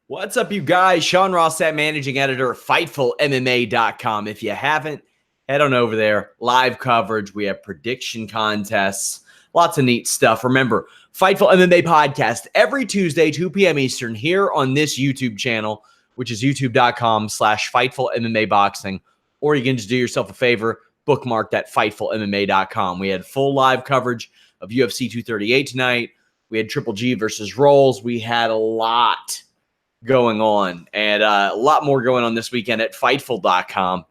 What's up, you guys? Sean Ross, Sapp, managing editor of FightfulMMA.com. If you haven't, head on over there. Live coverage. We have prediction contests. Lots of neat stuff. Remember, Fightful MMA podcast every Tuesday, 2 p.m. Eastern, here on this YouTube channel, which is youtube.com/FightfulMMA boxing. Or you can just do yourself a favor, bookmark that FightfulMMA.com. We had full live coverage of UFC 238 tonight. We had Triple G versus Rolls. We had a lot going on, and a lot more going on this weekend at Fightful.com.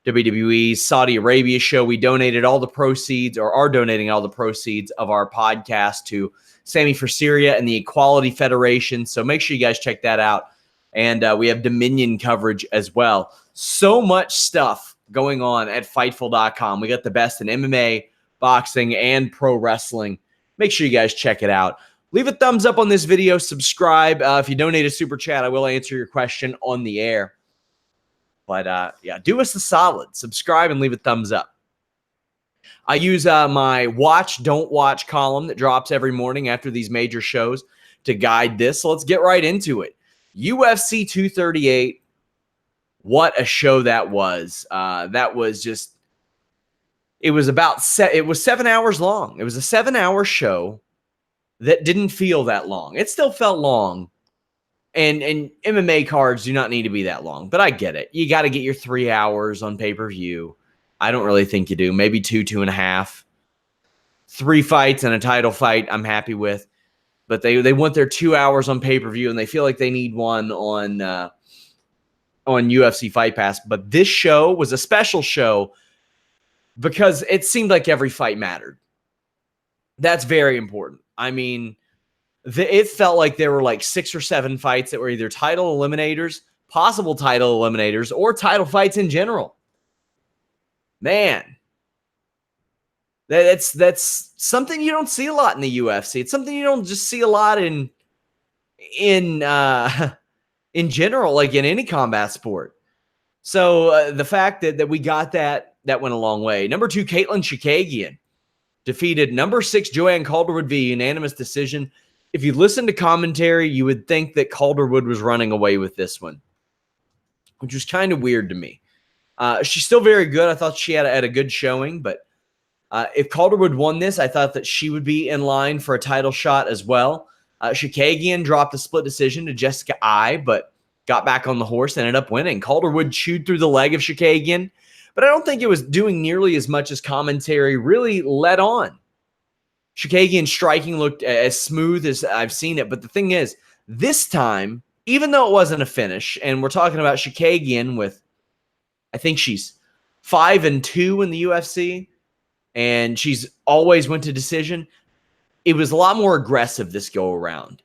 WWE's Saudi Arabia show. We donated all the proceeds, or are donating all the proceeds of our podcast to Sammy for Syria and the Equality Federation. So make sure you guys check that out. And we have Dominion coverage as well. So much stuff going on at Fightful.com. We got the best in MMA, boxing, and pro wrestling. Make sure you guys check it out. Leave a thumbs up on this video. Subscribe. If you donate a super chat, I will answer your question on the air. But yeah, do us a solid. Subscribe and leave a thumbs up. I use my watch, don't watch column that drops every morning after these major shows to guide this. So let's get right into it. UFC 238. What a show that was. That was just, it was 7 hours long. It was a 7-hour show that didn't feel that long. It still felt long. And MMA cards do not need to be that long, but I get it. You got to get your 3 hours on pay-per-view. I don't really think you do. Maybe 2.5. 3 fights and a title fight I'm happy with. But they want their 2 hours on pay-per-view, and they feel like they need one on UFC Fight Pass. But this show was a special show because it seemed like every fight mattered. That's very important. I mean, it felt like there were like 6 or 7 fights that were either title eliminators, possible title eliminators, or title fights in general. Man, that's something you don't see a lot in the UFC. It's something you don't just see a lot in general, like in any combat sport. So the fact that we got that went a long way. Number 2, Katlyn Chookagian defeated number 6 Joanne Calderwood via unanimous decision. If you listen to commentary, you would think that Calderwood was running away with this one, which was kind of weird to me. She's still very good. I thought she had a good showing, but if Calderwood won this, I thought that she would be in line for a title shot as well. Chookagian dropped a split decision to Jessica Ai, but got back on the horse and ended up winning. Calderwood chewed through the leg of Chookagian, but I don't think it was doing nearly as much as commentary really let on. Chookagian's striking looked as smooth as I've seen it, but the thing is, this time, even though it wasn't a finish, and we're talking about Chookagian with, I think she's 5-2 in the UFC, and she's always went to decision, it was a lot more aggressive this go around.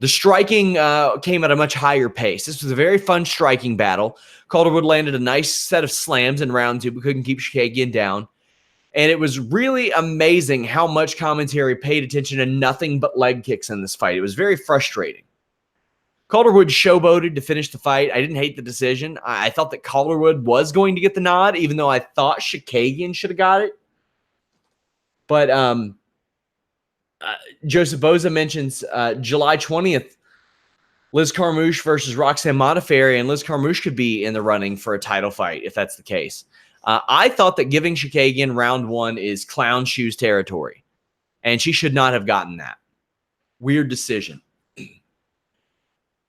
The striking came at a much higher pace. This was a very fun striking battle. Calderwood landed a nice set of slams in round 2, but couldn't keep Chookagian down. And it was really amazing how much commentary paid attention to nothing but leg kicks in this fight. It was very frustrating. Calderwood showboated to finish the fight. I didn't hate the decision. I thought that Calderwood was going to get the nod, even though I thought Chookagian should have got it. But Joseph Boza mentions July 20th, Liz Carmouche versus Roxanne Modafferi, and Liz Carmouche could be in the running for a title fight if that's the case. I thought that giving Chookagian round 1 is clown shoes territory, and she should not have gotten that. Weird decision.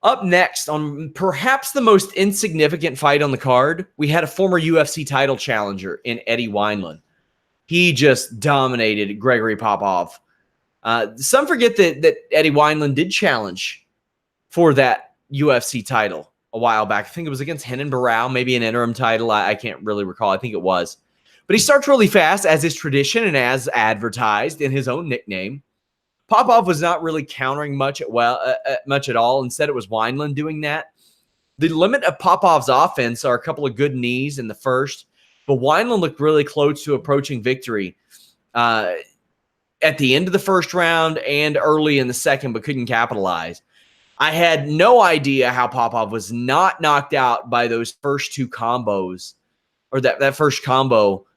Up next, on perhaps the most insignificant fight on the card, we had a former UFC title challenger in Eddie Wineland. He just dominated Gregory Popov. Some forget that Eddie Wineland did challenge for that UFC title a while back. I think it was against Renan Barão, maybe an interim title. I can't really recall. I think it was. But he starts really fast, as is tradition and as advertised in his own nickname. Popov was not really countering much at all. Instead, it was Wineland doing that. The limit of Popov's offense are a couple of good knees in the first, but Wineland looked really close to approaching victory at the end of the first round and early in the second, but couldn't capitalize. I had no idea how Popov was not knocked out by those first 2 combos, or that first combo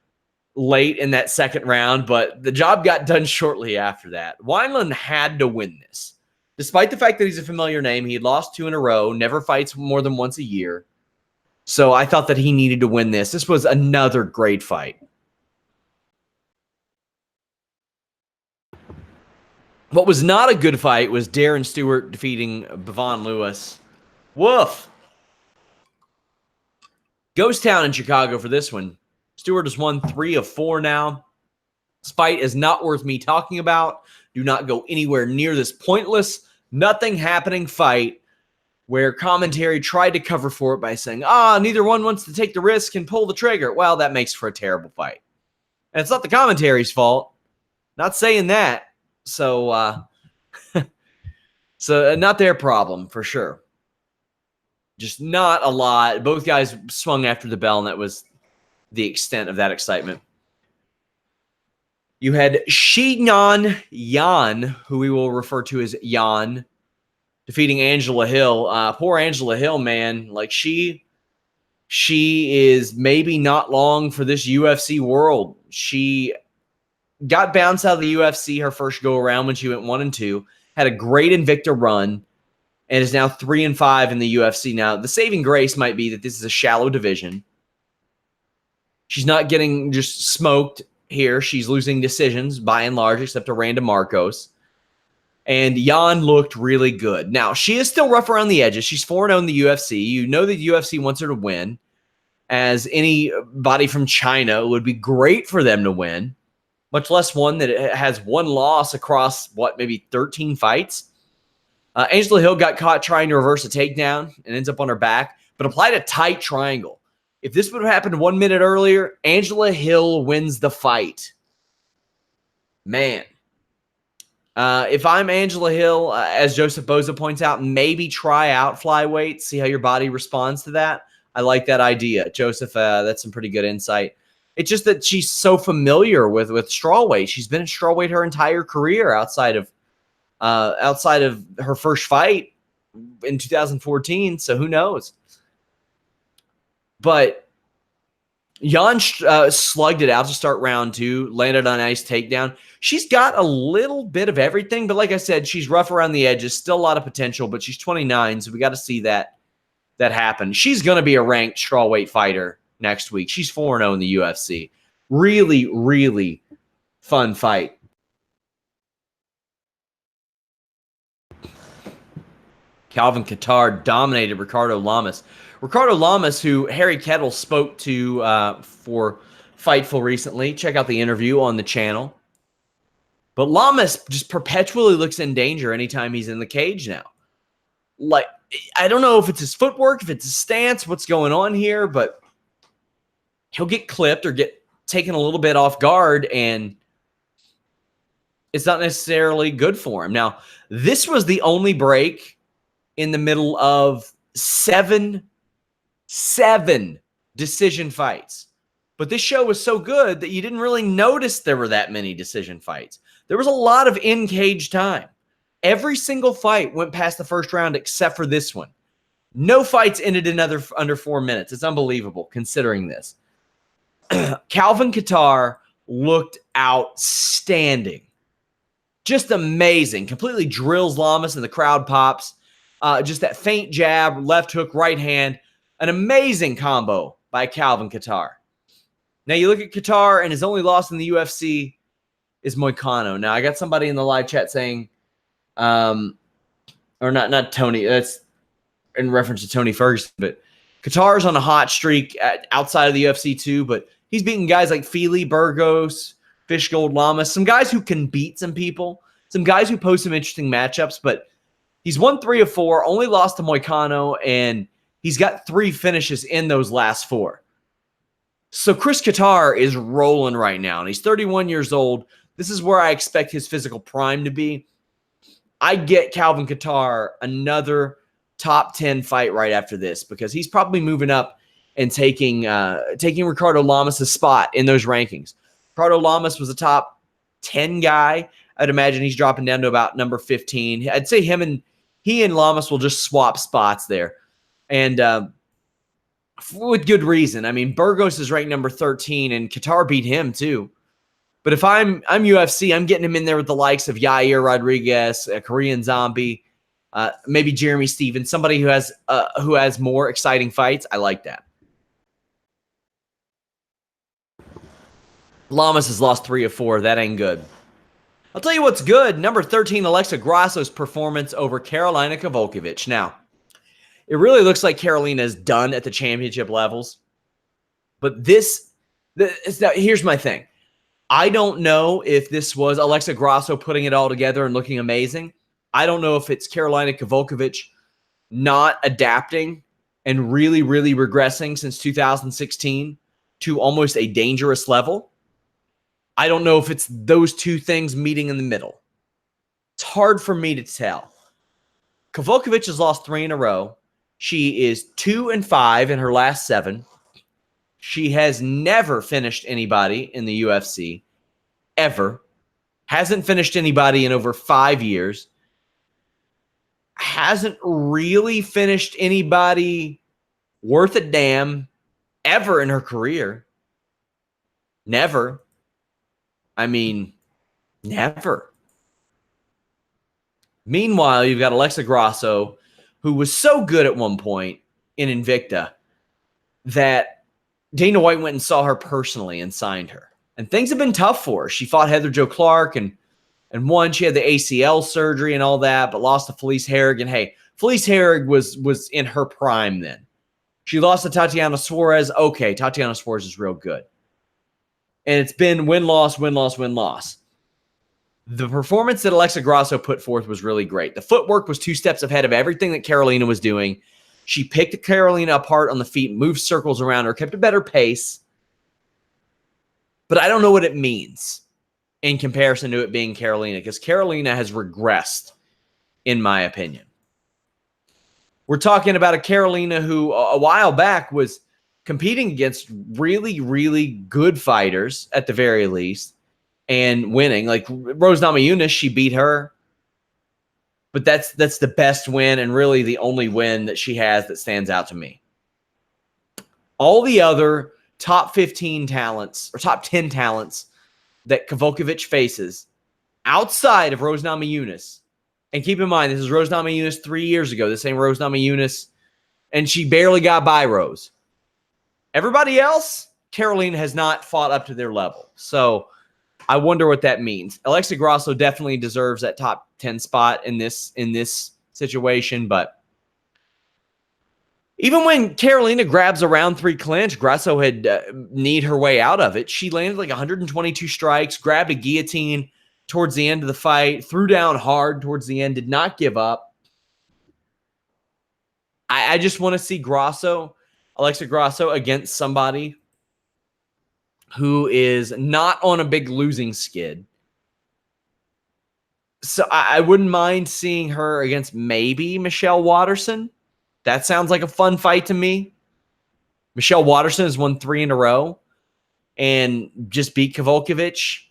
late in that second round, but the job got done shortly after that. Wineland had to win this. Despite the fact that he's a familiar name, he had lost 2 in a row, never fights more than once a year. So I thought that he needed to win this. This was another great fight. What was not a good fight was Darren Stewart defeating Bevon Lewis. Woof. Ghost town in Chicago for this one. Stewart has won 3 of 4 now. This fight is not worth me talking about. Do not go anywhere near this pointless, nothing happening fight where commentary tried to cover for it by saying, neither one wants to take the risk and pull the trigger. Well, that makes for a terrible fight. And it's not the commentary's fault. Not saying that. So, not their problem for sure. Just not a lot. Both guys swung after the bell, and that was the extent of that excitement. You had Xinan Yan, who we will refer to as Yan, defeating Angela Hill. Poor Angela Hill, man. Like, she is maybe not long for this UFC world. She got bounced out of the UFC her first go around when she went 1-2, had a great Invicta run, and is now 3-5 in the UFC. Now, the saving grace might be that this is a shallow division. She's not getting just smoked here. She's losing decisions by and large, except to Randa Marcos. And Yan looked really good. Now, she is still rough around the edges. She's 4-0 in the UFC. You know the UFC wants her to win, as anybody from China would be great for them to win, much less one that has one loss across, maybe 13 fights. Angela Hill got caught trying to reverse a takedown and ends up on her back, but applied a tight triangle. If this would have happened 1 minute earlier, Angela Hill wins the fight. Man. If I'm Angela Hill, as Joseph Boza points out, maybe try out flyweight, see how your body responds to that. I like that idea. Joseph, that's some pretty good insight. It's just that she's so familiar with strawweight. She's been in strawweight her entire career outside of her first fight in 2014. So who knows? But Yan slugged it out to start round 2, landed on a nice takedown. She's got a little bit of everything, but like I said, she's rough around the edges, still a lot of potential, but she's 29, so we got to see that happen. She's going to be a ranked strawweight fighter next week. She's 4-0 in the UFC. Really, really fun fight. Calvin Kattar dominated Ricardo Lamas. Ricardo Lamas, who Harry Kettle spoke to for Fightful recently. Check out the interview on the channel. But Lamas just perpetually looks in danger anytime he's in the cage now. Like, I don't know if it's his footwork, if it's his stance, what's going on here, but he'll get clipped or get taken a little bit off guard, and it's not necessarily good for him. Now, this was the only break in the middle of seven decision fights. But this show was so good that you didn't really notice there were that many decision fights. There was a lot of in-cage time. Every single fight went past the first round except for this one. No fights ended in under 4 minutes. It's unbelievable considering this. Calvin Kattar looked outstanding. Just amazing. Completely drills Lamas and the crowd pops. Just that feint jab, left hook, right hand. An amazing combo by Calvin Kattar. Now you look at Kattar, and his only loss in the UFC is Moicano. Now I got somebody in the live chat saying, or not Tony. That's in reference to Tony Ferguson, but Kattar's on a hot streak outside of the UFC too. But he's beaten guys like Fili, Burgos, Fishgold, Lamas, some guys who can beat some people, some guys who pose some interesting matchups. But he's won 3 of 4, only lost to Moicano, and he's got 3 finishes in those last 4. So Chris Kattar is rolling right now, and he's 31 years old. This is where I expect his physical prime to be. I get Calvin Kattar another top 10 fight right after this, because he's probably moving up and taking Ricardo Lamas' spot in those rankings. Ricardo Lamas was a top 10 guy. I'd imagine he's dropping down to about number 15. I'd say he and Lamas will just swap spots there. And with good reason. I mean, Burgos is ranked number 13, and Kattar beat him too. But if I'm UFC, I'm getting him in there with the likes of Yair Rodriguez, a Korean Zombie, maybe Jeremy Stevens, somebody who has more exciting fights. I like that. Lamas has lost 3 of 4. That ain't good. I'll tell you what's good. Number 13, Alexa Grasso's performance over Karolina Kovitch. Now, it really looks like Karolina is done at the championship levels. But here's my thing. I don't know if this was Alexa Grasso putting it all together and looking amazing. I don't know if it's Karolina Kovitch not adapting and really, really regressing since 2016 to almost a dangerous level. I don't know if it's those two things meeting in the middle. It's hard for me to tell. Kovitch has lost 3 in a row. She is 2-5 in her last 7. She has never finished anybody in the UFC, ever. Hasn't finished anybody in over 5 years. Hasn't really finished anybody worth a damn ever in her career. Never. I mean, never. Meanwhile, you've got Alexa Grasso, who was so good at one point in Invicta that Dana White went and saw her personally and signed her. And things have been tough for her. She fought Heather Jo Clark and won. She had the ACL surgery and all that, but lost to Felice Herrig. And hey, Felice Herrig was in her prime then. She lost to Tatiana Suarez. Okay, Tatiana Suarez is real good. And it's been win-loss, win-loss, win-loss. The performance that Alexa Grasso put forth was really great. The footwork was 2 steps ahead of everything that Karolina was doing. She picked Karolina apart on the feet, moved circles around her, kept a better pace. But I don't know what it means in comparison to it being Karolina, because Karolina has regressed, in my opinion. We're talking about a Karolina who a while back was competing against really, really good fighters at the very least and winning. Like Rose Namajunas, she beat her. But that's the best win and really the only win that she has that stands out to me. All the other top 15 talents or top 10 talents that Kovitch faces outside of Rose Namajunas, and keep in mind, this is Rose Namajunas 3 years ago. This ain't Rose Namajunas, and she barely got by Rose. Everybody else, Karolina has not fought up to their level. So I wonder what that means. Alexa Grasso definitely deserves that top 10 spot in this situation, but even when Karolina grabs a round 3 clinch, Grasso had kneed her way out of it. She landed like 122 strikes, grabbed a guillotine towards the end of the fight, threw down hard towards the end, did not give up. I just want to see Alexa Grasso against somebody who is not on a big losing skid. So I wouldn't mind seeing her against maybe Michelle Waterson. That sounds like a fun fight to me. Michelle Waterson has won 3 in a row and just beat Kovitch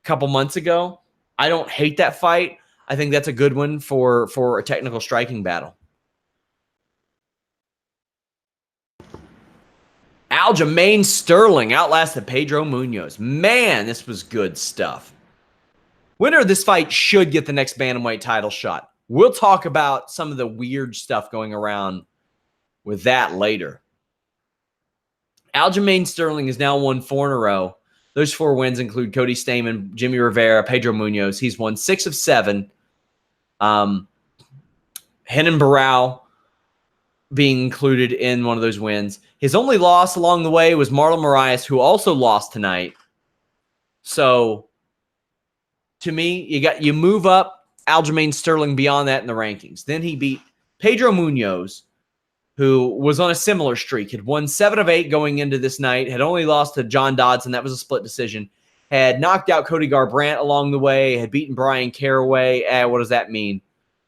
a couple months ago. I don't hate that fight. I think that's a good one for a technical striking battle. Aljamain Sterling outlasted Pedro Munoz. Man, this was good stuff. Winner of this fight should get the next bantamweight title shot. We'll talk about some of the weird stuff going around with that later. Aljamain Sterling has now won 4 in a row. Those 4 wins include Cody Stamann, Jimmy Rivera, Pedro Munoz. He's won 6 of 7. Renan Barao being included in one of those wins. His only loss along the way was Marlon Moraes, who also lost tonight. So, to me, you move up Aljamain Sterling beyond that in the rankings. Then he beat Pedro Munoz, who was on a similar streak, had won 7 of 8 going into this night, had only lost to John Dodson. That was a split decision. Had knocked out Cody Garbrandt along the way, had beaten Brian Caraway. What does that mean?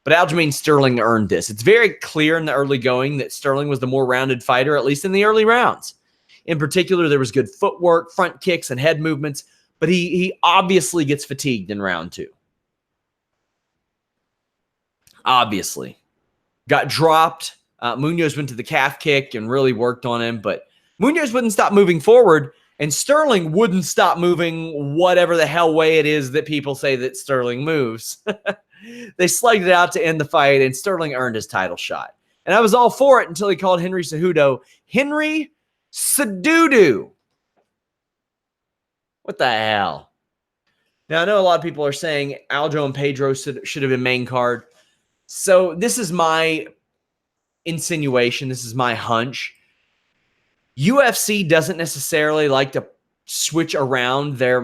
But Aljamain Sterling earned this. It's very clear in the early going that Sterling was the more rounded fighter, at least in the early rounds. In particular, there was good footwork, front kicks, and head movements, but he obviously gets fatigued in round 2. Obviously. Got dropped. Munoz went to the calf kick and really worked on him, but Munoz wouldn't stop moving forward, and Sterling wouldn't stop moving whatever the hell way it is that people say that Sterling moves. They slugged it out to end the fight, and Sterling earned his title shot. And I was all for it until he called Henry Cejudo Henry Cejudo. What the hell? Now, I know a lot of people are saying Aljo and Pedro should have been main card. So this is my insinuation. This is my hunch. UFC doesn't necessarily like to switch around their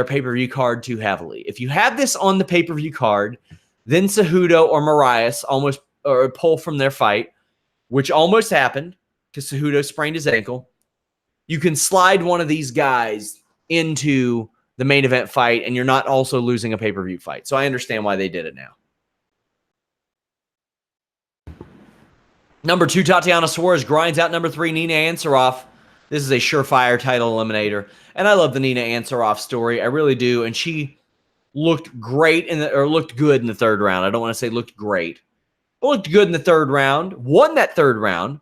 pay-per-view card too heavily. If you have this on the pay-per-view card, then Cejudo or Moraes almost pull from their fight, which almost happened because Cejudo sprained his ankle. You can slide one of these guys into the main event fight, and you're not also losing a pay-per-view fight. So I understand why they did it now. Number 2, Tatiana Suarez grinds out number 3, Nina Ansaroff. This is a surefire title eliminator. And I love the Nina Ansaroff story. I really do. And she looked great looked good in the third round. I don't want to say looked great. But looked good in the third round. Won that third round.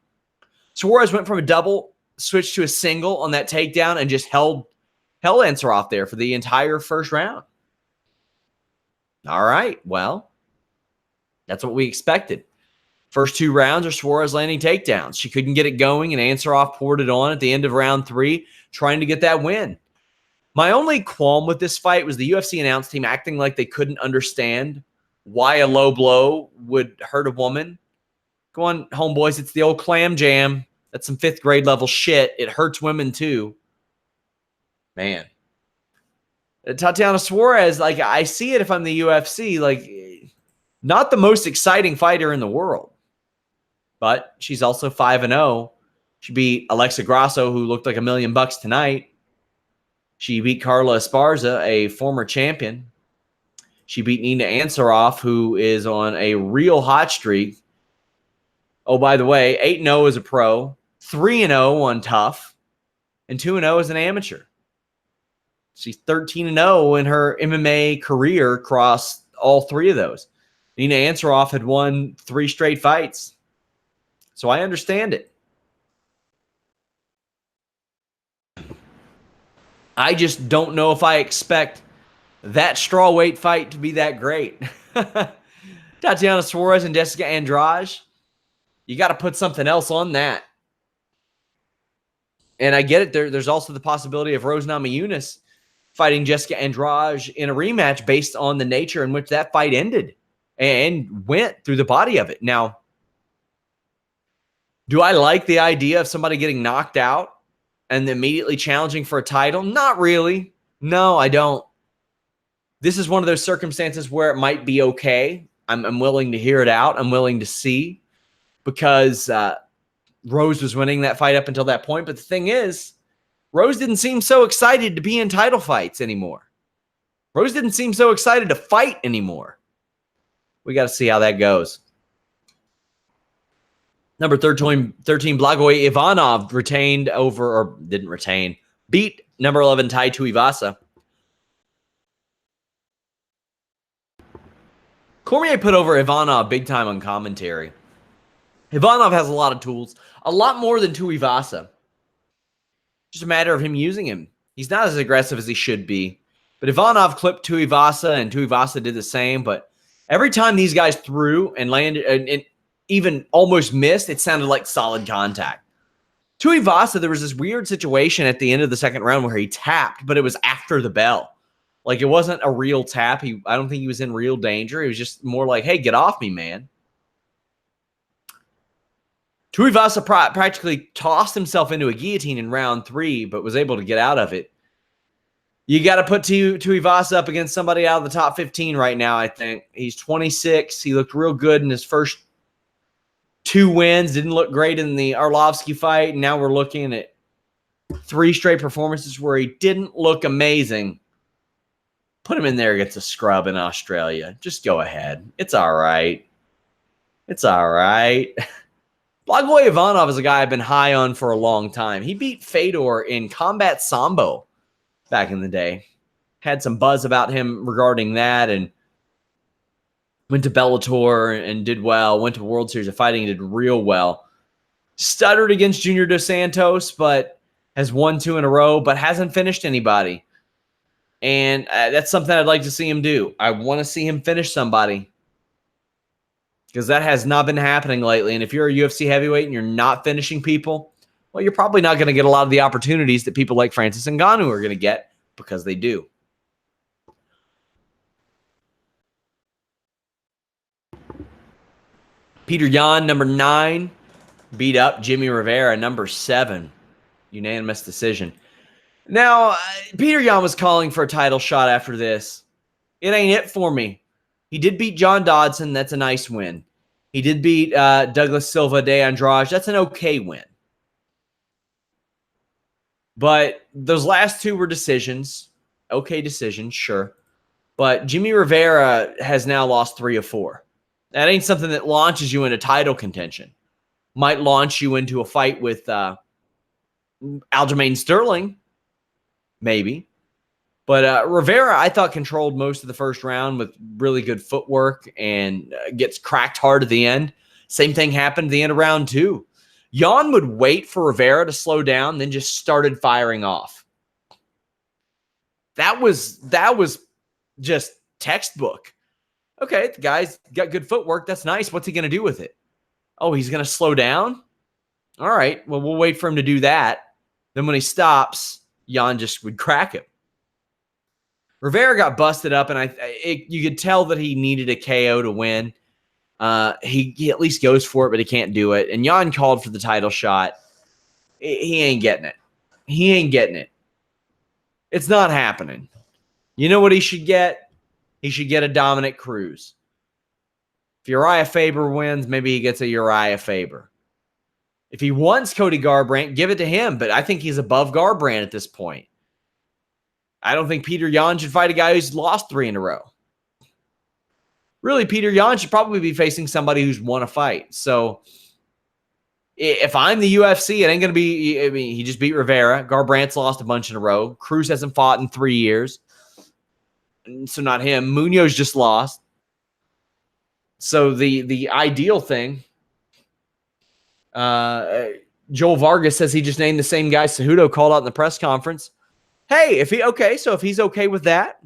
Suarez went from a double, switched to a single on that takedown, and just held Ansaroff there for the entire first round. All right. Well, that's what we expected. First 2 rounds are Suarez landing takedowns. She couldn't get it going, and Ansaroff poured it on at the end of round 3, trying to get that win. My only qualm with this fight was the UFC announce team acting like they couldn't understand why a low blow would hurt a woman. Go on, homeboys. It's the old clam jam. That's some 5th grade level shit. It hurts women too. Man. Tatiana Suarez, like, I see it if I'm the UFC, like, not the most exciting fighter in the world. But she's also 5-0. She beat Alexa Grasso, who looked like $1 million tonight. She beat Carla Esparza, a former champion. She beat Nina Ansaroff, who is on a real hot streak. Oh, by the way, 8-0 as a pro, 3-0 on Tough, and 2-0 as an amateur. She's 13-0 in her MMA career across all 3 of those. Nina Ansaroff had won 3 straight fights. So I understand it. I just don't know if I expect that strawweight fight to be that great. Tatiana Suarez and Jessica Andrade, you got to put something else on that. And I get it. There's also the possibility of Rose Namajunas fighting Jessica Andrade in a rematch based on the nature in which that fight ended and went through the body of it. Now, do I like the idea of somebody getting knocked out and immediately challenging for a title? Not really. No, I don't. This is one of those circumstances where it might be okay. I'm willing to hear it out. I'm willing to see, because Rose was winning that fight up until that point. But the thing is, Rose didn't seem so excited to be in title fights anymore. Rose didn't seem so excited to fight anymore. We got to see how that goes. Number 13, Blagoy Ivanov beat number 11, Tai Tuivasa. Cormier put over Ivanov big time on commentary. Ivanov has a lot of tools, a lot more than Tuivasa. Just a matter of him using him. He's not as aggressive as he should be. But Ivanov clipped Tuivasa, and Tuivasa did the same. But every time these guys threw and landed and even almost missed, it sounded like solid contact. Tuivasa, there was this weird situation at the end of the second round where he tapped, but it was after the bell. Like, it wasn't a real tap. I don't think he was in real danger. It was just more like, hey, get off me, man. Tuivasa practically tossed himself into a guillotine in round 3, but was able to get out of it. You got to put Tuivasa up against somebody out of the top 15 right now, I think. He's 26. He looked real good in his first 2 wins. Didn't look great in the Arlovsky fight. And now we're looking at 3 straight performances where he didn't look amazing. Put him in there against a scrub in Australia. Just go ahead. It's all right. It's all right. Blagoy Ivanov is a guy I've been high on for a long time. He beat Fedor in Combat Sambo back in the day. Had some buzz about him regarding that, and went to Bellator and did well. Went to World Series of Fighting and did real well. Stuttered against Junior Dos Santos, but has won 2 in a row, but hasn't finished anybody. And that's something I'd like to see him do. I want to see him finish somebody, because that has not been happening lately. And if you're a UFC heavyweight and you're not finishing people, well, you're probably not going to get a lot of the opportunities that people like Francis Ngannou are going to get, because they do. Peter Yan, number 9, beat up Jimmy Rivera, number 7. Unanimous decision. Now, Peter Yan was calling for a title shot after this. It ain't it for me. He did beat John Dodson. That's a nice win. He did beat Douglas Silva de Andrade. That's an okay win. But those last 2 were decisions. Okay decisions, sure. But Jimmy Rivera has now lost 3 of 4. That ain't something that launches you into title contention. Might launch you into a fight with Aljamain Sterling, maybe. But Rivera, I thought, controlled most of the first round with really good footwork and gets cracked hard at the end. Same thing happened at the end of round 2. Yan would wait for Rivera to slow down, then just started firing off. That was just textbook. Okay, the guy's got good footwork. That's nice. What's he going to do with it? Oh, he's going to slow down? All right, well, we'll wait for him to do that. Then when he stops, Yan just would crack him. Rivera got busted up, and you could tell that he needed a KO to win. He at least goes for it, but he can't do it. And Yan called for the title shot. He ain't getting it. He ain't getting it. It's not happening. You know what he should get? He should get a Dominic Cruz. If Uriah Faber wins, maybe he gets a Uriah Faber. If he wants Cody Garbrandt, give it to him. But I think he's above Garbrandt at this point. I don't think Peter Yan should fight a guy who's lost 3 in a row. Really, Peter Yan should probably be facing somebody who's won a fight. So if I'm the UFC, it ain't going to be, I mean, he just beat Rivera. Garbrandt's lost a bunch in a row. Cruz hasn't fought in 3 years. So not him. Munoz just lost. So the ideal thing, Joel Vargas says he just named the same guy Cejudo called out in the press conference. Hey, if he's okay with that,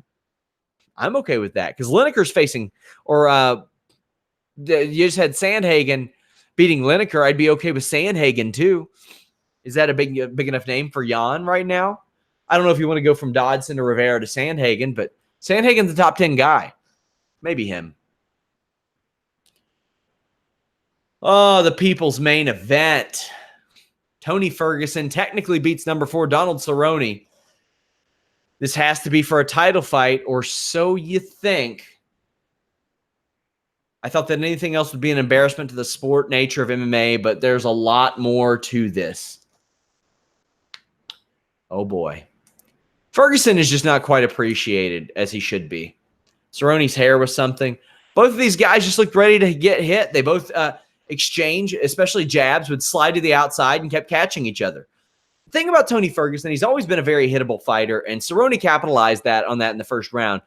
I'm okay with that. Because Lineker's facing, or you just had Sandhagen beating Lineker. I'd be okay with Sandhagen too. Is that a big enough name for Yan right now? I don't know if you want to go from Dodson to Rivera to Sandhagen, but Sandhagen's a top 10 guy. Maybe him. Oh, the people's main event. Tony Ferguson technically beats number 4 Donald Cerrone. This has to be for a title fight, or so you think. I thought that anything else would be an embarrassment to the sport nature of MMA, but there's a lot more to this. Oh, boy. Ferguson is just not quite appreciated as he should be. Cerrone's hair was something. Both of these guys just looked ready to get hit. They both exchange, especially jabs, would slide to the outside and kept catching each other. The thing about Tony Ferguson, he's always been a very hittable fighter, and Cerrone capitalized on that in the first round.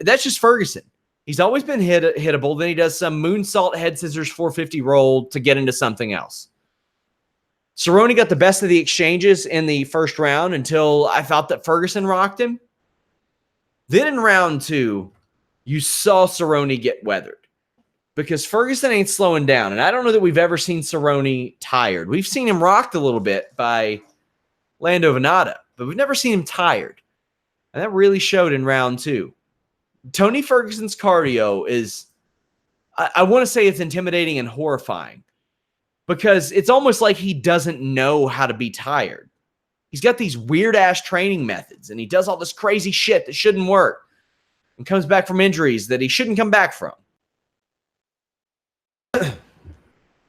That's just Ferguson. He's always been hittable. Then he does some moonsault, head scissors, 450 roll to get into something else. Cerrone got the best of the exchanges in the first round until I thought that Ferguson rocked him. Then in round 2, you saw Cerrone get weathered because Ferguson ain't slowing down. And I don't know that we've ever seen Cerrone tired. We've seen him rocked a little bit by Lando Venata, but we've never seen him tired. And that really showed in round 2. Tony Ferguson's cardio is, I want to say it's intimidating and horrifying because it's almost like he doesn't know how to be tired. He's got these weird-ass training methods, and he does all this crazy shit that shouldn't work and comes back from injuries that he shouldn't come back from.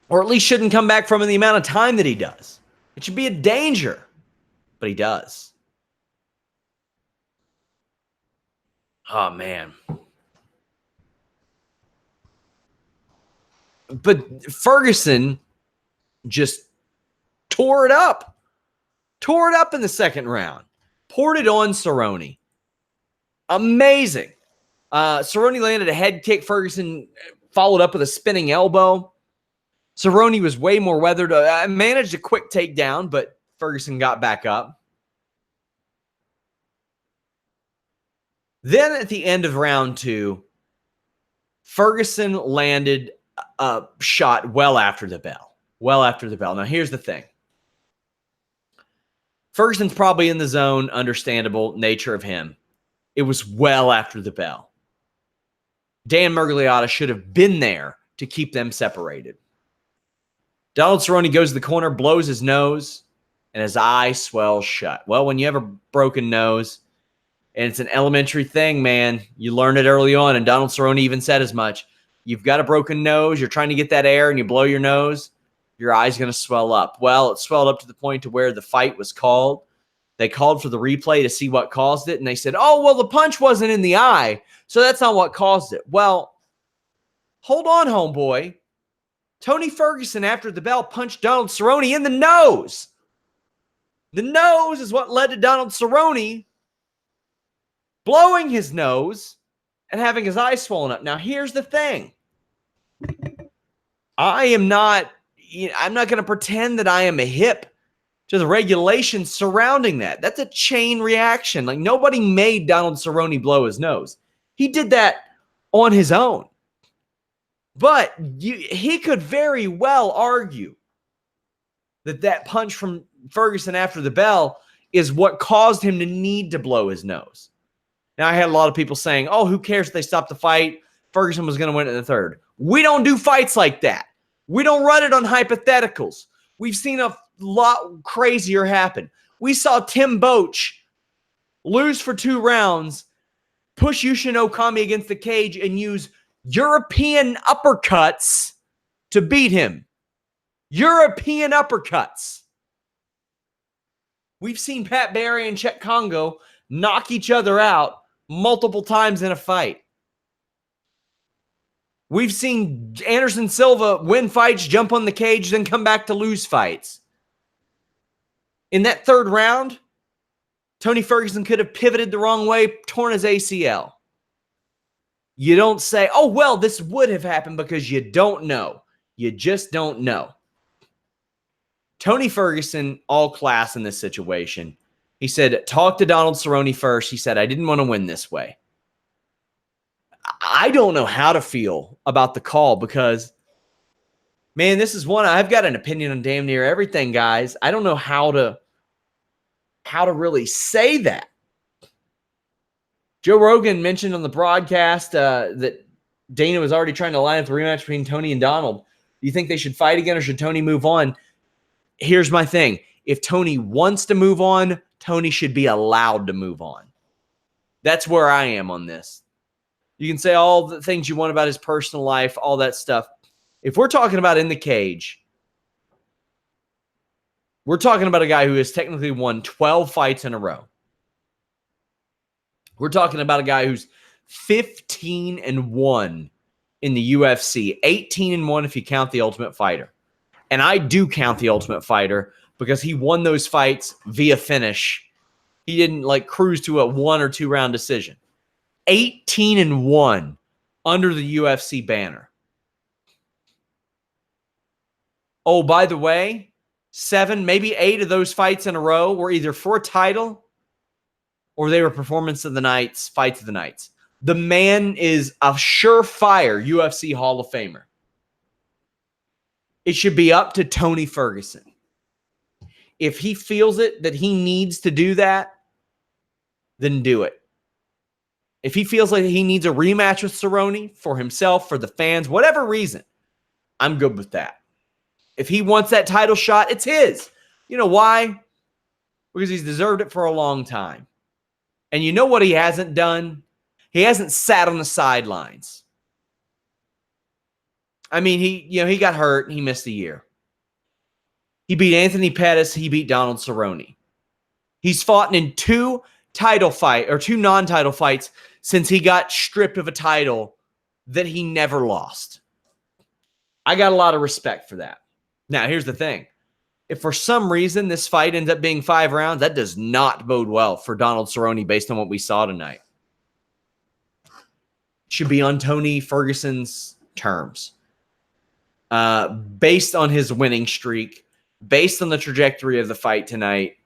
Or at least shouldn't come back from in the amount of time that he does. It should be a danger, but he does. Oh, man. But Ferguson just tore it up. Tore it up in the second round. Poured it on Cerrone. Amazing. Cerrone landed a head kick. Ferguson followed up with a spinning elbow. Cerrone was way more weathered. Managed a quick takedown, but Ferguson got back up. Then at the end of round 2, Ferguson landed a shot well after the bell. Well after the bell. Now, here's the thing. Ferguson's probably in the zone, understandable nature of him. It was well after the bell. Dan Miragliotta should have been there to keep them separated. Donald Cerrone goes to the corner, blows his nose, and his eye swells shut. Well, when you have a broken nose, and it's an elementary thing, man, you learn it early on, and Donald Cerrone even said as much. You've got a broken nose, you're trying to get that air, and you blow your nose, your eye's going to swell up. Well, it swelled up to the point to where the fight was called. They called for the replay to see what caused it, and they said, oh, well, the punch wasn't in the eye, so that's not what caused it. Well, hold on, homeboy. Tony Ferguson, after the bell, punched Donald Cerrone in the nose. The nose is what led to Donald Cerrone blowing his nose and having his eye swollen up. Now, here's the thing. I'm not going to pretend that I am a hip to the regulations surrounding that. That's a chain reaction. Like, nobody made Donald Cerrone blow his nose. He did that on his own. But he could very well argue that punch from Ferguson after the bell is what caused him to need to blow his nose. Now, I had a lot of people saying, oh, who cares if they stopped the fight? Ferguson was going to win it in the third. We don't do fights like that. We don't run it on hypotheticals. We've seen a lot crazier happen. We saw Tim Boetsch lose for 2 rounds, push Yushin Okami against the cage, and use European uppercuts to beat him. European uppercuts. We've seen Pat Barry and Chet Congo knock each other out multiple times in a fight. We've seen Anderson Silva win fights, jump on the cage, then come back to lose fights. In that third round, Tony Ferguson could have pivoted the wrong way, torn his ACL. You don't say, oh, well, this would have happened, because you don't know. You just don't know. Tony Ferguson, all class in this situation. He said, talk to Donald Cerrone first. He said, I didn't want to win this way. I don't know how to feel about the call, because, man, this is one. I've got an opinion on damn near everything, guys. I don't know how to really say that. Joe Rogan mentioned on the broadcast that Dana was already trying to line up the rematch between Tony and Donald. Do you think they should fight again, or should Tony move on? Here's my thing. If Tony wants to move on, Tony should be allowed to move on. That's where I am on this. You can say all the things you want about his personal life, all that stuff. If we're talking about in the cage, we're talking about a guy who has technically won 12 fights in a row. We're talking about a guy who's 15-1 in the UFC, 18-1 if you count the Ultimate Fighter. And I do count the Ultimate Fighter because he won those fights via finish. He didn't cruise to a 1 or 2 round decision. 18-1 under the UFC banner. Oh, by the way, 7, maybe 8 of those fights in a row were either for a title or they were performance of the nights, fights of the nights. The man is a surefire UFC Hall of Famer. It should be up to Tony Ferguson. If he feels it that he needs to do that, then do it. If he feels like he needs a rematch with Cerrone for himself, for the fans, whatever reason, I'm good with that. If he wants that title shot, it's his. You know why? Because he's deserved it for a long time. And you know what he hasn't done? He hasn't sat on the sidelines. I mean, he got hurt. He missed a year. He beat Anthony Pettis. He beat Donald Cerrone. He's fought in 2 non-title fights since he got stripped of a title that he never lost. I got a lot of respect for that. Now, here's the thing. If for some reason this fight ends up being 5 rounds, that does not bode well for Donald Cerrone based on what we saw tonight. It should be on Tony Ferguson's terms. Based on his winning streak, based on the trajectory of the fight tonight,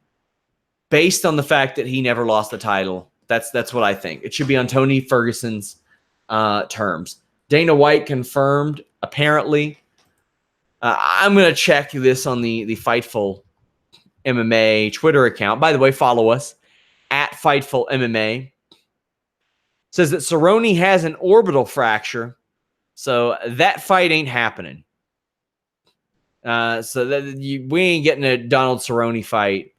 based on the fact that he never lost the title, That's what I think. It should be on Tony Ferguson's terms. Dana White confirmed, apparently. I'm going to check this on the Fightful MMA Twitter account. By the way, follow us at Fightful MMA. Says that Cerrone has an orbital fracture, so that fight ain't happening. We ain't getting a Donald Cerrone fight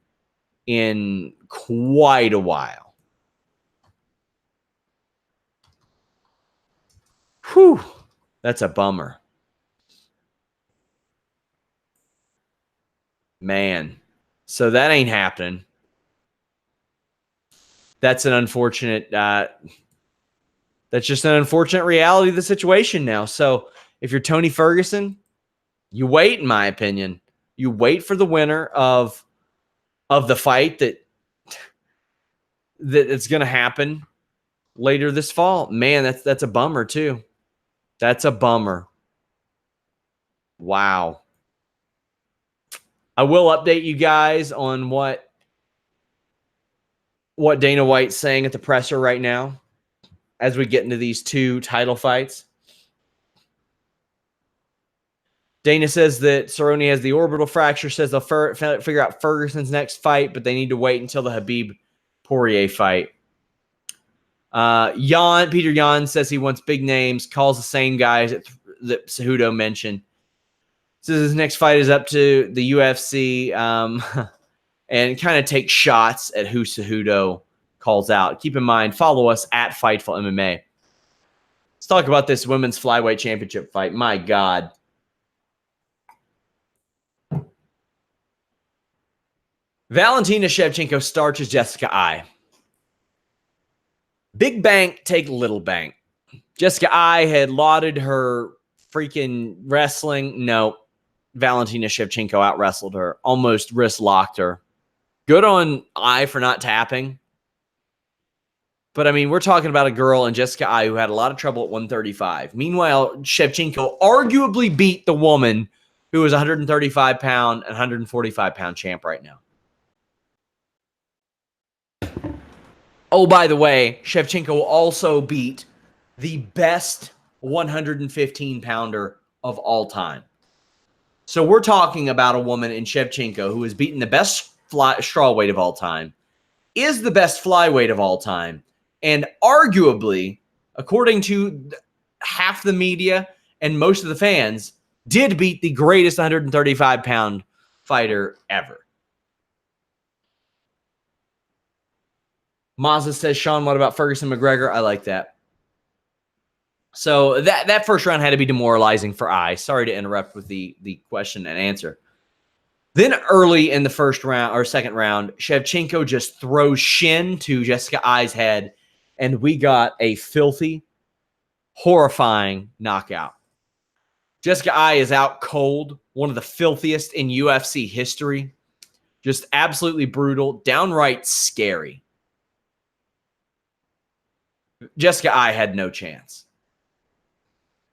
in quite a while. Whew, that's a bummer. Man, so that ain't happening. That's an unfortunate, that's just an unfortunate reality of the situation now. So if you're Tony Ferguson, you wait, in my opinion. You wait for the winner of the fight that it's going to happen later this fall. Man, that's a bummer too. That's a bummer. Wow. I will update you guys on what Dana White's saying at the presser right now as we get into these two title fights. Dana says that Cerrone has the orbital fracture, says they'll figure out Ferguson's next fight, but they need to wait until the Habib-Poirier fight. Peter Yan says he wants big names, calls the same guys that Cejudo mentioned. Says his next fight is up to the UFC and kind of takes shots at who Cejudo calls out. Keep in mind, follow us at Fightful MMA. Let's talk about this women's flyweight championship fight. My God. Valentina Shevchenko starches Jessica Eye. Big bank, take little bank. Jessica Eye had lauded her freaking wrestling. No, Valentina Shevchenko out-wrestled her. Almost wrist-locked her. Good on Eye for not tapping. But, I mean, we're talking about a girl in Jessica Eye who had a lot of trouble at 135. Meanwhile, Shevchenko arguably beat the woman who is 135-pound and 145-pound champ right now. Oh, by the way, Shevchenko will also beat the best 115-pounder of all time. So we're talking about a woman in Shevchenko who has beaten the best strawweight of all time, is the best flyweight of all time, and arguably, according to half the media and most of the fans, did beat the greatest 135-pound fighter ever. Mazza says, Sean, what about Ferguson McGregor? I like that. So that first round had to be demoralizing for Eye. Sorry to interrupt with the question and answer. Then early in the first round or second round, Shevchenko just throws shin to Jessica Eye's head, and we got a filthy, horrifying knockout. Jessica Eye is out cold, one of the filthiest in UFC history. Just absolutely brutal, downright scary. Jessica Eye had no chance.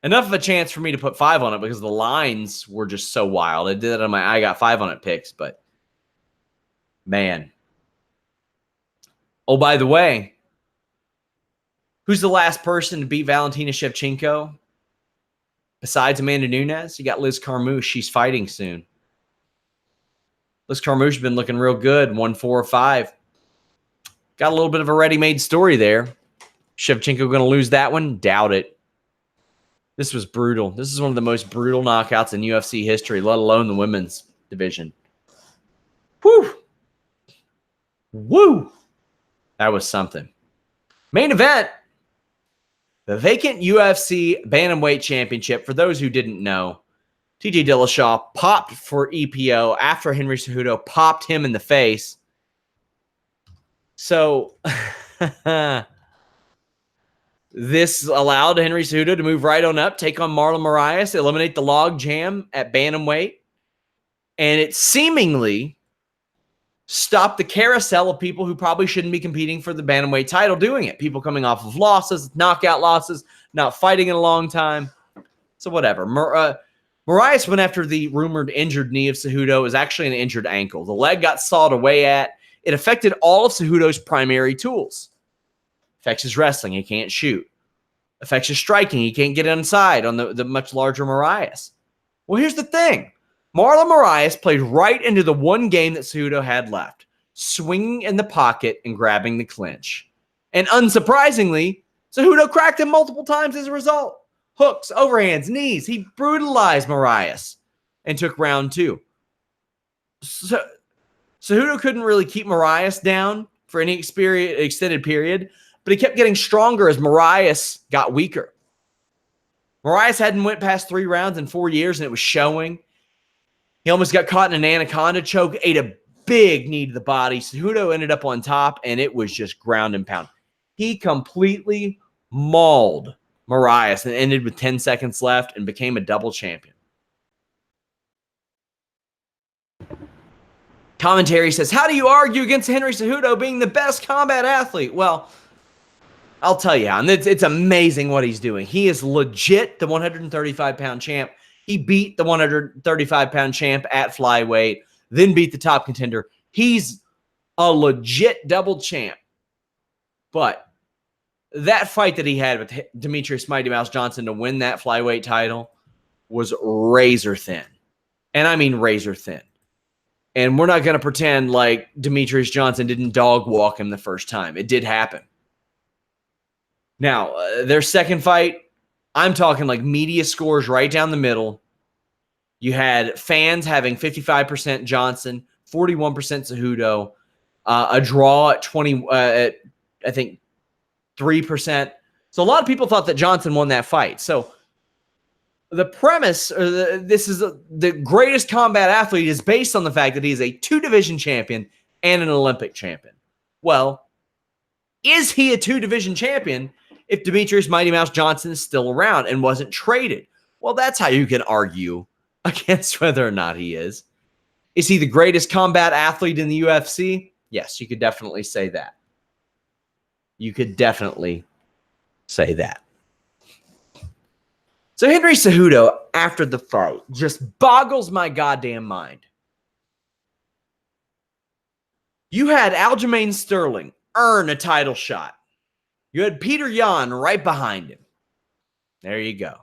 Enough of a chance for me to put 5 on it because the lines were just so wild. I did that on my I got 5 on it picks, but man. Oh, by the way, who's the last person to beat Valentina Shevchenko? Besides Amanda Nunes, you got Liz Carmouche. She's fighting soon. Liz Carmouche has been looking real good, 1-4-5. Got a little bit of a ready-made story there. Shevchenko going to lose that one? Doubt it. This was brutal. This is one of the most brutal knockouts in UFC history, let alone the women's division. Whew. Woo. That was something. Main event. The vacant UFC Bantamweight Championship. For those who didn't know, TJ Dillashaw popped for EPO after Henry Cejudo popped him in the face. So... this allowed Henry Cejudo to move right on up, take on Marlon Moraes, eliminate the log jam at bantamweight, and it seemingly stopped the carousel of people who probably shouldn't be competing for the bantamweight title doing it. People coming off of losses, knockout losses, not fighting in a long time. So whatever. Moraes went after the rumored injured knee of Cejudo. It was actually an injured ankle. The leg got sawed away at. It affected all of Cejudo's primary tools. Affects his wrestling. He can't shoot. Affects his striking. He can't get inside on the much larger Moraes. Well, here's the thing. Marlon Moraes played right into the one game that Cejudo had left, swinging in the pocket and grabbing the clinch. And unsurprisingly, Cejudo cracked him multiple times as a result. Hooks, overhands, knees. He brutalized Moraes and took round 2. So Cejudo couldn't really keep Moraes down for any extended period, but he kept getting stronger as Moraes got weaker. Moraes hadn't went past 3 rounds in 4 years, and it was showing. He almost got caught in an anaconda choke, ate a big knee to the body. Cejudo ended up on top, and it was just ground and pound. He completely mauled Moraes and ended with 10 seconds left and became a double champion. Commentary says, how do you argue against Henry Cejudo being the best combat athlete? Well, I'll tell you how, and it's amazing what he's doing. He is legit the 135-pound champ. He beat the 135-pound champ at flyweight, then beat the top contender. He's a legit double champ. But that fight that he had with Demetrius Mighty Mouse Johnson to win that flyweight title was razor thin. And I mean razor thin. And we're not going to pretend like Demetrius Johnson didn't dog walk him the first time. It did happen. Now, their second fight, I'm talking like media scores right down the middle. You had fans having 55% Johnson, 41% Cejudo, a draw at 20, at I think 3%. So a lot of people thought that Johnson won that fight. So the premise, or this is the greatest combat athlete, is based on the fact that he is a 2-division champion and an Olympic champion. Well, is he a 2-division champion if Demetrius Mighty Mouse Johnson is still around and wasn't traded? Well, that's how you can argue against whether or not he is. Is he the greatest combat athlete in the UFC? Yes, you could definitely say that. You could definitely say that. So Henry Cejudo, after the fight, just boggles my goddamn mind. You had Aljamain Sterling earn a title shot. You had Peter Yan right behind him. There you go.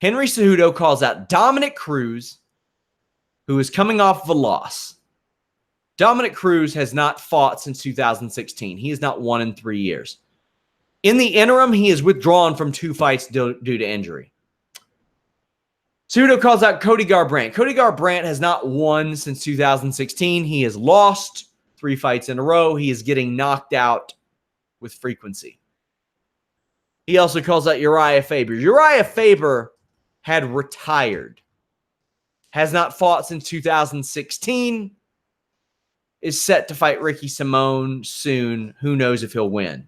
Henry Cejudo calls out Dominic Cruz, who is coming off of a loss. Dominic Cruz has not fought since 2016. He has not won in 3 years. In the interim, he is withdrawn from 2 fights due to injury. Cejudo calls out Cody Garbrandt. Cody Garbrandt has not won since 2016. He has lost 3 fights in a row. He is getting knocked out with frequency. He also calls out Uriah Faber. Uriah Faber had retired. Has not fought since 2016. Is set to fight Ricky Simone soon. Who knows if he'll win.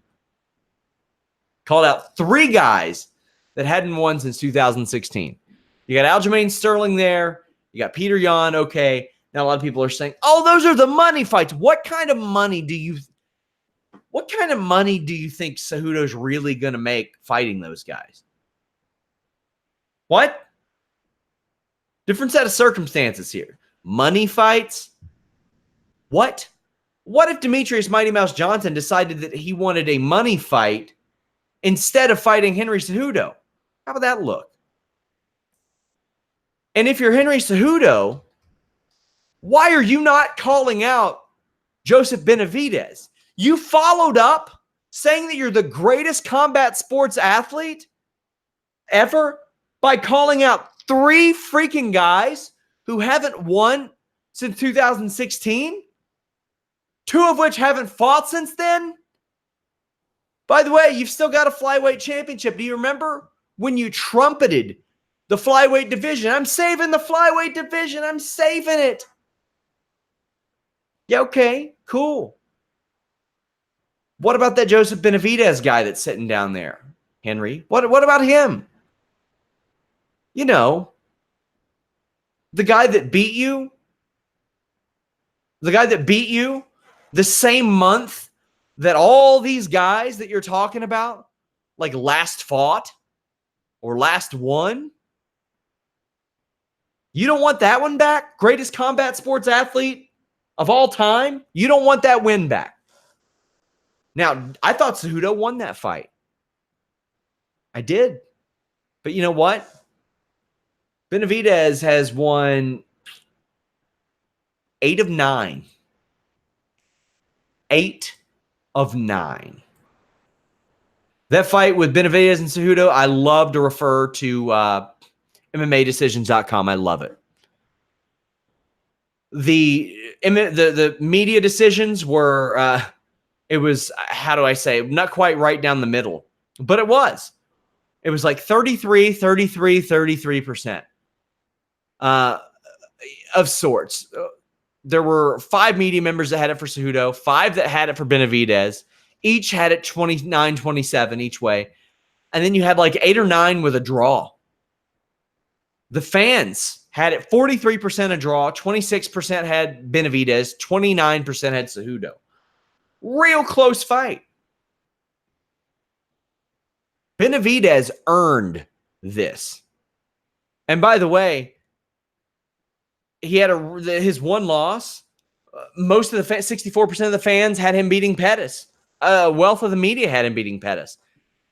Called out 3 guys that hadn't won since 2016. You got Aljamain Sterling there. You got Peter Yan. Okay. Now a lot of people are saying, "Oh, those are the money fights." What kind of money do you think Cejudo's really going to make fighting those guys? What? Different set of circumstances here. Money fights? What? What if Demetrius Mighty Mouse Johnson decided that he wanted a money fight instead of fighting Henry Cejudo? How would that look? And if you're Henry Cejudo, why are you not calling out Joseph Benavidez? You followed up saying that you're the greatest combat sports athlete ever by calling out 3 freaking guys who haven't won since 2016, 2 of which haven't fought since then. By the way, you've still got a flyweight championship. Do you remember when you trumpeted the flyweight division? I'm saving the flyweight division. I'm saving it. Yeah, okay, cool. What about that Joseph Benavidez guy that's sitting down there, Henry? What about him? You know, the guy that beat you? The guy that beat you the same month that all these guys that you're talking about, like last fought or last won? You don't want that one back? Greatest combat sports athlete of all time? You don't want that win back? Now, I thought Cejudo won that fight. I did. But you know what? Benavidez has won 8 of 9. 8 of 9. That fight with Benavidez and Cejudo, I love to refer to MMAdecisions.com. I love it. The media decisions were, it was, how do I say, not quite right down the middle, but it was. It was like 33% of sorts. There were 5 media members that had it for Cejudo, 5 that had it for Benavidez. Each had it 29-27 each way. And then you had like 8 or 9 with a draw. The fans had it 43% a draw, 26% had Benavidez, 29% had Cejudo. Real close fight. Benavidez earned this. And by the way, he had his one loss. Most of the 64% of the fans had him beating Pettis. Wealth of the media had him beating Pettis.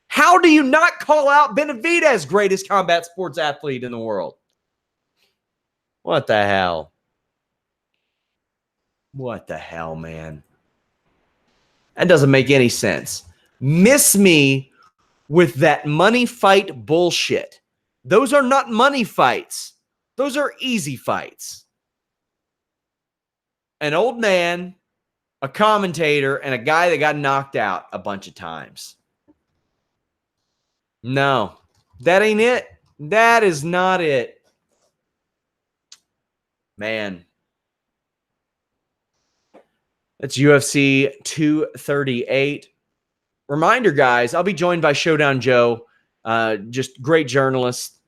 How do you not call out Benavidez, greatest combat sports athlete in the world? What the hell? What the hell, man? That doesn't make any sense. Miss me with that money fight bullshit. Those are not money fights. Those are easy fights. An old man, a commentator, and a guy that got knocked out a bunch of times. No, that ain't it. That is not it. Man. That's UFC 238. Reminder, guys, I'll be joined by Showdown Joe. Just great journalist,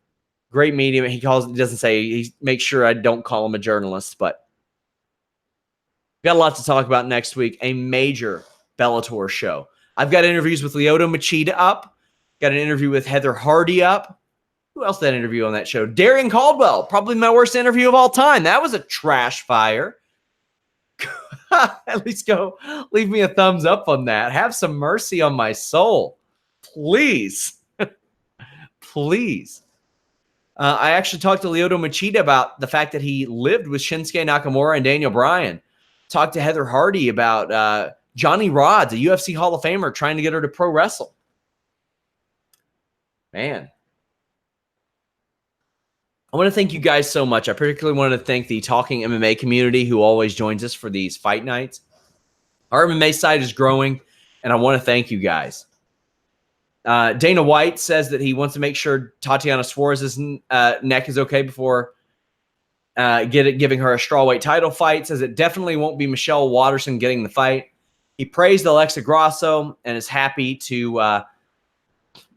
great medium. He doesn't say, he makes sure I don't call him a journalist, but got a lot to talk about next week. A major Bellator show. I've got interviews with Lyoto Machida up. Got an interview with Heather Hardy up. Who else did that interview on that show? Darian Caldwell, probably my worst interview of all time. That was a trash fire. At least go leave me a thumbs up on that. Have some mercy on my soul. Please. Please. I actually talked to Lyoto Machida about the fact that he lived with Shinsuke Nakamura and Daniel Bryan. Talked to Heather Hardy about Johnny Rodz, a UFC Hall of Famer, trying to get her to pro wrestle. Man. I want to thank you guys so much. I particularly want to thank the Talking MMA community who always joins us for these fight nights. Our MMA site is growing, and I want to thank you guys. Dana White says that he wants to make sure Tatiana Suarez's neck is okay before giving her a strawweight title fight. Says it definitely won't be Michelle Waterson getting the fight. He praised Alexa Grasso and is happy to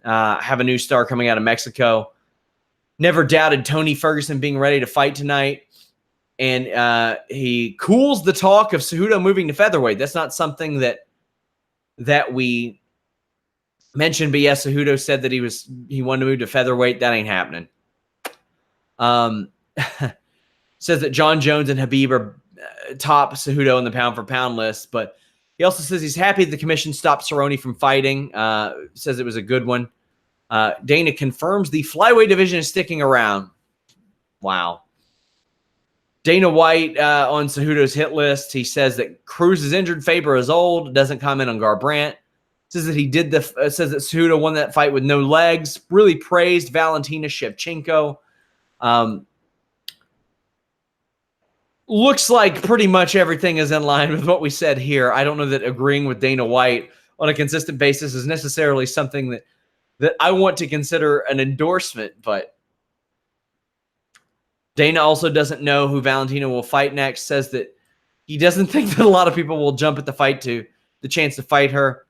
have a new star coming out of Mexico. Never doubted Tony Ferguson being ready to fight tonight. And he cools the talk of Cejudo moving to featherweight. That's not something that we mentioned, but yes, Cejudo said that he wanted to move to featherweight. That ain't happening. Says that John Jones and Habib are top Cejudo in the pound-for-pound list, but he also says he's happy the commission stopped Cerrone from fighting. Says it was a good one. Dana confirms the flyweight division is sticking around. Wow. Dana White on Cejudo's hit list. He says that Cruz is injured, Faber is old. Doesn't comment on Garbrandt. Says that says that Cejudo won that fight with no legs. Really praised Valentina Shevchenko. Looks like pretty much everything is in line with what we said here. I don't know that agreeing with Dana White on a consistent basis is necessarily something that I want to consider an endorsement, but Dana also doesn't know who Valentina will fight next. Says that he doesn't think that a lot of people will jump at the chance to fight her.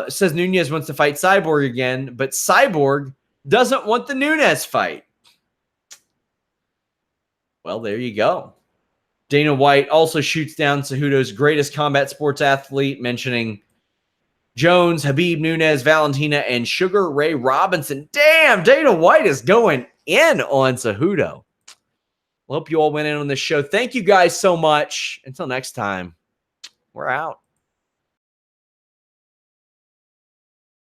Says Nunes wants to fight Cyborg again, but Cyborg doesn't want the Nunes fight. Well, there you go. Dana White also shoots down Cejudo's greatest combat sports athlete, mentioning Jones, Habib, Nunes, Valentina, and Sugar Ray Robinson. Damn, Dana White is going in on Cejudo. Well, hope you all went in on this show. Thank you guys so much. Until next time, we're out.